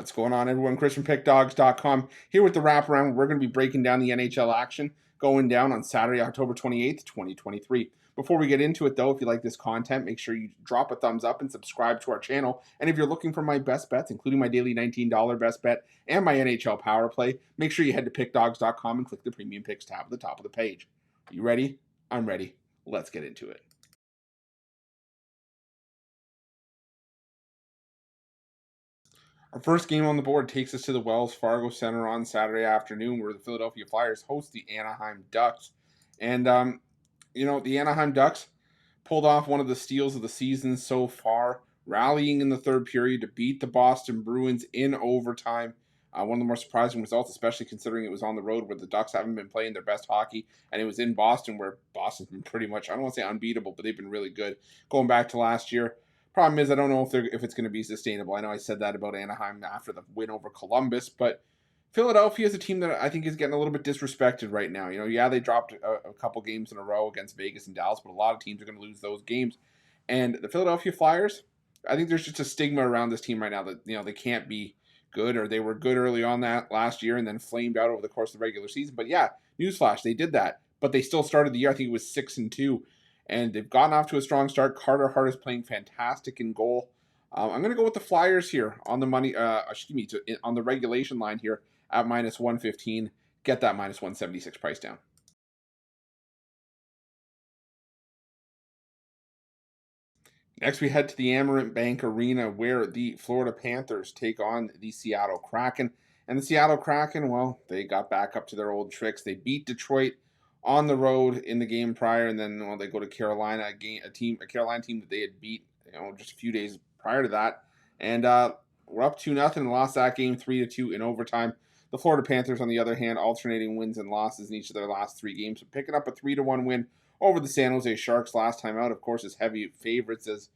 What's going on, everyone? Chris from Pickdawgz.com here with the Wraparound. We're going to be breaking down the NHL action going down on Saturday, October 28th, 2023. Before we get into it, though, if you like this content, make sure you drop a thumbs up and subscribe to our channel. And if you're looking for my best bets, including my daily $19 best bet and my NHL power play, make sure you head to Pickdawgz.com and click the Premium Picks tab at the top of the page. Are you ready? I'm ready. Let's get into it. Our first game on the board takes us to the Wells Fargo Center on Saturday afternoon, where the Philadelphia Flyers host the Anaheim Ducks. And, the Anaheim Ducks pulled off one of the steals of the season so far, rallying in the third period to beat the Boston Bruins in overtime. One of the more surprising results, especially considering it was on the road where the Ducks haven't been playing their best hockey, and it was in Boston where Boston's been pretty much, I don't want to say unbeatable, but they've been really good going back to last year. Problem is, I don't know if it's going to be sustainable. I know I said that about Anaheim after the win over Columbus, but Philadelphia is a team that I think is getting a little bit disrespected right now. They dropped a couple games in a row against Vegas and Dallas, but a lot of teams are going to lose those games. And the Philadelphia Flyers, I think there's just a stigma around this team right now that they can't be good, or they were good early on that last year and then flamed out over the course of the regular season. But yeah, newsflash, they did that, but they still started the year. I think it was 6-2. And they've gotten off to a strong start. Carter Hart is playing fantastic in goal. I'm going to go with the Flyers here on the money. On the regulation line here at -115. Get that -176 price down. Next, we head to the Amerant Bank Arena, where the Florida Panthers take on the Seattle Kraken. And the Seattle Kraken, well, they got back up to their old tricks. They beat Detroit on the road in the game prior, and then they go to Carolina, a Carolina team that they had beat just a few days prior to that, and we're up 2-0 and lost that game 3-2 in overtime. The Florida Panthers, on the other hand, alternating wins and losses in each of their last three games, so picking up a 3-1 win over the San Jose Sharks last time out. Of course, as heavy favorites as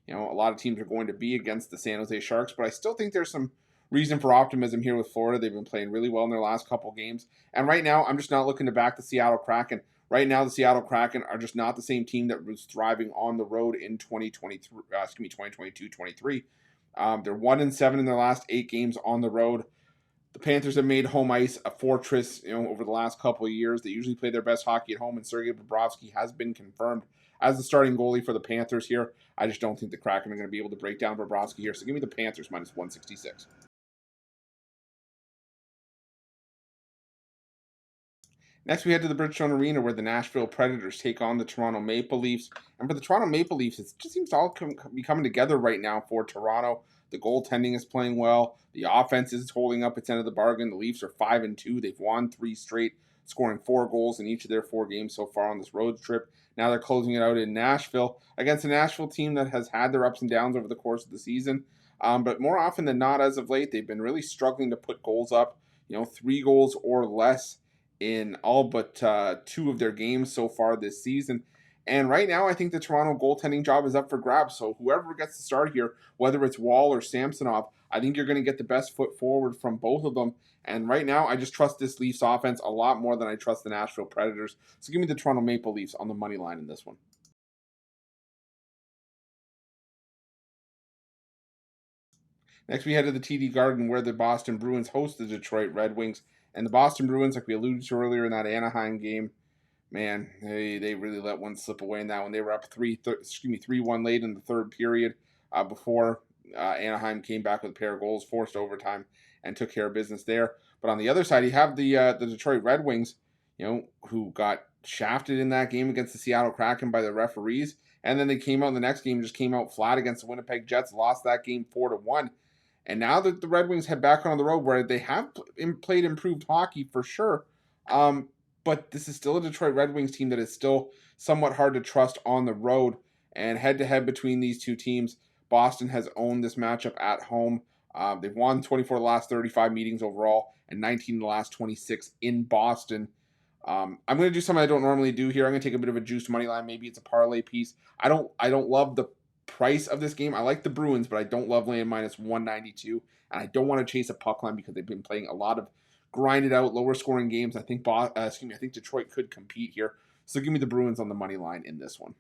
a lot of teams are going to be against the San Jose Sharks, but I still think there's some reason for optimism here with Florida. They've been playing really well in their last couple games. And right now, I'm just not looking to back the Seattle Kraken. Right now, the Seattle Kraken are just not the same team that was thriving on the road in 2022-23. They're 1-7 in their last 8 games on the road. The Panthers have made home ice a fortress, over the last couple of years. They usually play their best hockey at home, and Sergei Bobrovsky has been confirmed as the starting goalie for the Panthers here. I just don't think the Kraken are going to be able to break down Bobrovsky here. So give me the Panthers -166. Next, we head to the Bridgestone Arena, where the Nashville Predators take on the Toronto Maple Leafs. And for the Toronto Maple Leafs, it just seems to all be coming together right now for Toronto. The goaltending is playing well. The offense is holding up its end of the bargain. The Leafs are 5-2. They've won 3 straight, scoring 4 goals in each of their 4 games so far on this road trip. Now they're closing it out in Nashville against a Nashville team that has had their ups and downs over the course of the season. But more often than not, as of late, they've been really struggling to put goals up, 3 goals or less in all but 2 of their games so far this season. And right now, I think the Toronto goaltending job is up for grabs. So whoever gets to start here, whether it's Wall or Samsonov, I think you're going to get the best foot forward from both of them. And right now, I just trust this Leafs offense a lot more than I trust the Nashville Predators. So give me the Toronto Maple Leafs on the money line in this one. Next, we head to the TD Garden, where the Boston Bruins host the Detroit Red Wings. And the Boston Bruins, like we alluded to earlier in that Anaheim game, man, they really let one slip away in that one. They were up 3-1 late in the third period before Anaheim came back with a pair of goals, forced overtime, and took care of business there. But on the other side, you have the Detroit Red Wings, who got shafted in that game against the Seattle Kraken by the referees, and then they came out in the next game, just came out flat against the Winnipeg Jets, lost that game 4-1. And now that the Red Wings head back on the road, where they have played improved hockey for sure, but this is still a Detroit Red Wings team that is still somewhat hard to trust on the road. And head-to-head between these two teams, Boston has owned this matchup at home. They've won 24 of the last 35 meetings overall and 19 of the last 26 in Boston. I'm going to do something I don't normally do here. I'm going to take a bit of a juiced money line. Maybe it's a parlay piece. I don't love the price of this game. I like the Bruins, but I don't love laying -192, and I don't want to chase a puck line because they've been playing a lot of grinded out, lower scoring games. I think I think Detroit could compete here. So give me the Bruins on the money line in this one.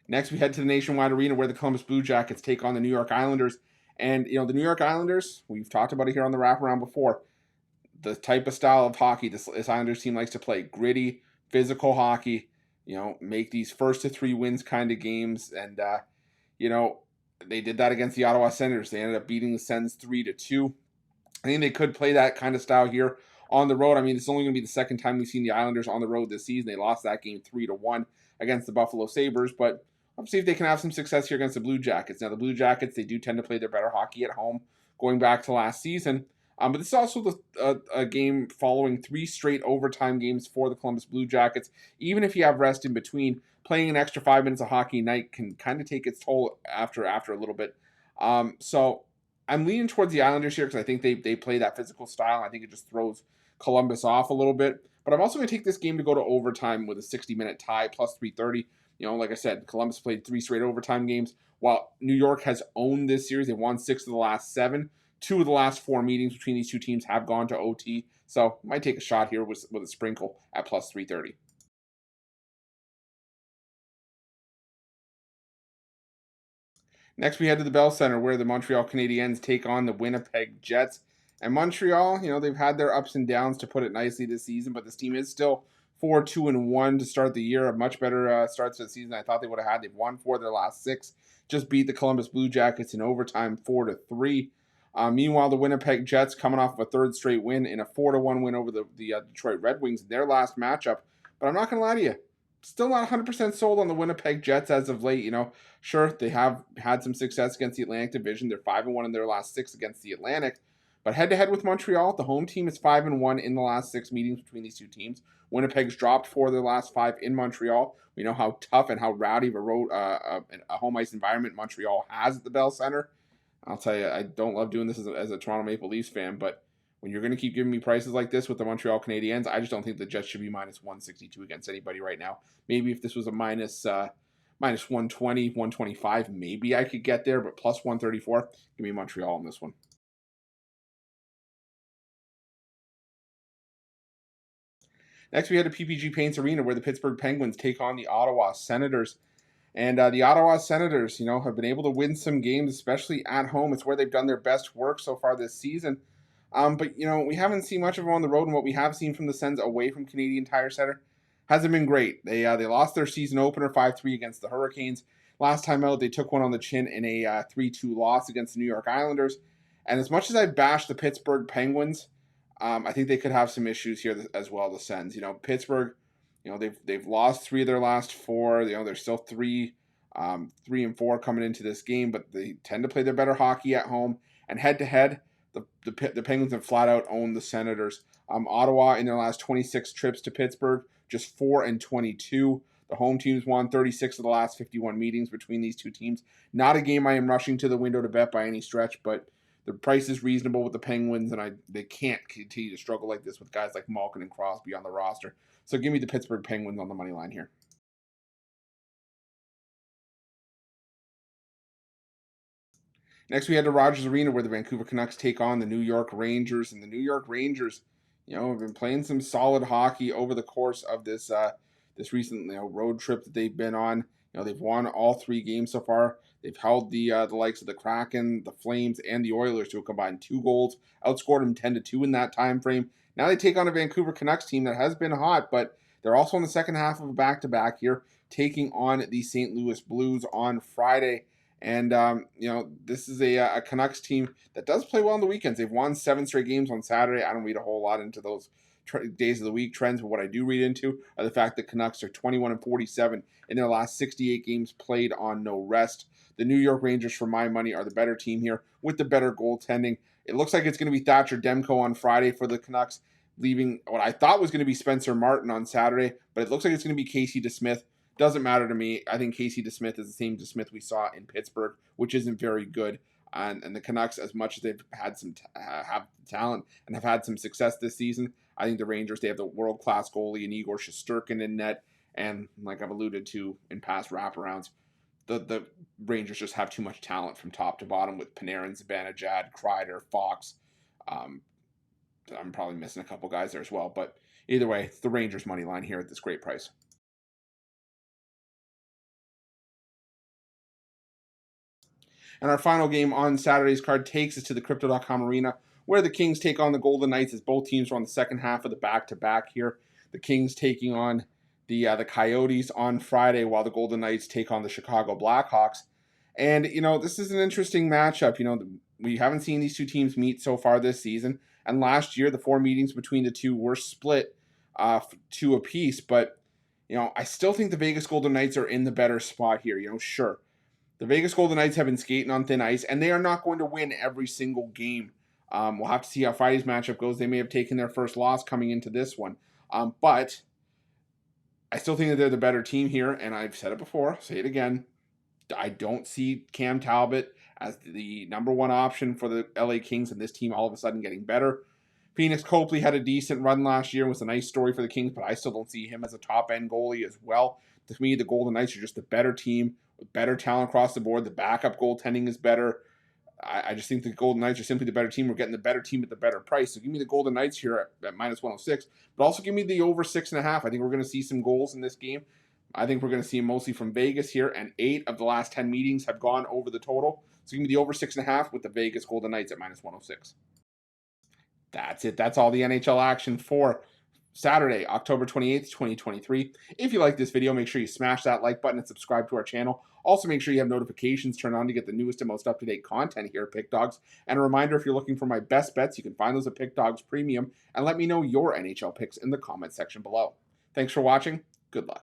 Next, we head to the Nationwide Arena where the Columbus Blue Jackets take on the New York Islanders. And, the New York Islanders, we've talked about it here on the Wraparound before, the type of style of hockey this Islanders team likes to play. Gritty, physical hockey, make these first to three wins kind of games. And, they did that against the Ottawa Senators. They ended up beating the Sens 3-2. I think they could play that kind of style here on the road. I mean, it's only going to be the second time we've seen the Islanders on the road this season. They lost that game 3-1 against the Buffalo Sabres, but let's see if they can have some success here against the Blue Jackets. Now, the Blue Jackets, they do tend to play their better hockey at home, going back to last season. But this is also a game following 3 straight overtime games for the Columbus Blue Jackets. Even if you have rest in between, playing an extra 5 minutes of hockey a night can kind of take its toll after a little bit. So I'm leaning towards the Islanders here because I think they play that physical style. I think it just throws Columbus off a little bit. But I'm also going to take this game to go to overtime with a 60-minute tie plus 330. Like I said, Columbus played 3 straight overtime games, while New York has owned this series. They've won 6 of the last 7. 2 of the last 4 meetings between these two teams have gone to OT. So might take a shot here with a sprinkle at plus 330. Next, we head to the Bell Center where the Montreal Canadiens take on the Winnipeg Jets. And Montreal, they've had their ups and downs, to put it nicely, this season, but this team is still 4-2-1 to start the year. A much better start to the season than I thought they would have had. They've won 4 of their last 6. Just beat the Columbus Blue Jackets in overtime 4-3. Meanwhile, the Winnipeg Jets coming off of a third straight win in a 4-1 win over the Detroit Red Wings in their last matchup. But I'm not going to lie to you. Still not 100% sold on the Winnipeg Jets as of late. Sure, they have had some success against the Atlantic Division. They're 5-1 in their last 6 against the Atlantic. But head-to-head with Montreal, the home team is 5-1 in the last 6 meetings between these two teams. Winnipeg's dropped 4 of their last 5 in Montreal. We know how tough and how rowdy of a home ice environment Montreal has at the Bell Center. I'll tell you, I don't love doing this as a Toronto Maple Leafs fan, but when you're going to keep giving me prices like this with the Montreal Canadiens, I just don't think the Jets should be minus 162 against anybody right now. Maybe if this was a minus 120, 125, maybe I could get there, but plus 134, give me Montreal on this one. Next, we head to PPG Paints Arena where the Pittsburgh Penguins take on the Ottawa Senators. And the Ottawa Senators, have been able to win some games, especially at home. It's where they've done their best work so far this season. But we haven't seen much of them on the road, and what we have seen from the Sens away from Canadian Tire Center hasn't been great. They lost their season opener 5-3 against the Hurricanes. Last time out, they took one on the chin in a 3-2 loss against the New York Islanders. And as much as I bash the Pittsburgh Penguins, I think they could have some issues here as well. The Sens, Pittsburgh. They've lost 3 of their last 4. They're still 3-4 coming into this game, but they tend to play their better hockey at home. And head to head, the Penguins have flat out owned the Senators. Ottawa in their last 26 trips to Pittsburgh, just 4-22. The home teams won 36 of the last 51 meetings between these two teams. Not a game I am rushing to the window to bet by any stretch, but the price is reasonable with the Penguins, and they can't continue to struggle like this with guys like Malkin and Crosby on the roster. So give me the Pittsburgh Penguins on the money line here. Next, we head to Rogers Arena where the Vancouver Canucks take on the New York Rangers. And the New York Rangers, have been playing some solid hockey over the course of this recent road trip that they've been on. They've won all 3 games so far. They've held the likes of the Kraken, the Flames, and the Oilers to a combined 2 goals. Outscored them 10-2 in that time frame. Now they take on a Vancouver Canucks team that has been hot, but they're also in the second half of a back-to-back here, taking on the St. Louis Blues on Friday. And, this is a Canucks team that does play well on the weekends. They've won 7 straight games on Saturday. I don't read a whole lot into those days of the week trends, but what I do read into are the fact that Canucks are 21-47 in their last 68 games played on no rest. The New York Rangers, for my money, are the better team here with the better goaltending. It looks like it's going to be Thatcher Demko on Friday for the Canucks, leaving what I thought was going to be Spencer Martin on Saturday, but it looks like it's going to be Casey DeSmith. Doesn't matter to me. I think Casey DeSmith is the same DeSmith we saw in Pittsburgh, which isn't very good. And the Canucks, as much as they've had some have talent and have had some success this season, I think the Rangers, they have the world-class goalie in Igor Shesterkin in net. And like I've alluded to in past wraparounds, the Rangers just have too much talent from top to bottom with Panarin, Zibanejad, Kreider, Fox. I'm probably missing a couple guys there as well. But either way, the Rangers money line here at this great price. And our final game on Saturday's card takes us to the Crypto.com Arena, where the Kings take on the Golden Knights as both teams are on the second half of the back-to-back here. The Kings taking on the Coyotes on Friday, while the Golden Knights take on the Chicago Blackhawks. And, this is an interesting matchup. We haven't seen these two teams meet so far this season. And last year, the 4 meetings between the two were split 2 apiece. But, I still think the Vegas Golden Knights are in the better spot here. Sure. The Vegas Golden Knights have been skating on thin ice, and they are not going to win every single game. We'll have to see how Friday's matchup goes. They may have taken their first loss coming into this one. But I still think that they're the better team here, and I've said it before, say it again. I don't see Cam Talbot as the number 1 option for the LA Kings, and this team all of a sudden getting better. Phoenix Copley had a decent run last year and was a nice story for the Kings, but I still don't see him as a top-end goalie as well. To me, the Golden Knights are just a better team with better talent across the board. The backup goaltending is better. I just think the Golden Knights are simply the better team. We're getting the better team at the better price. So give me the Golden Knights here at minus 106, but also give me the over 6.5. I think we're going to see some goals in this game. I think we're going to see them mostly from Vegas here, and 8 of the last 10 meetings have gone over the total. So give me the over 6.5 with the Vegas Golden Knights at minus 106. That's it. That's all the NHL action for Saturday, October 28th, 2023. If you like this video, make sure you smash that like button and subscribe to our channel. Also, make sure you have notifications turned on to get the newest and most up-to-date content here at Pick Dawgz. And a reminder, if you're looking for my best bets, you can find those at Pick Dawgz Premium. And let me know your NHL picks in the comment section below. Thanks for watching. Good luck.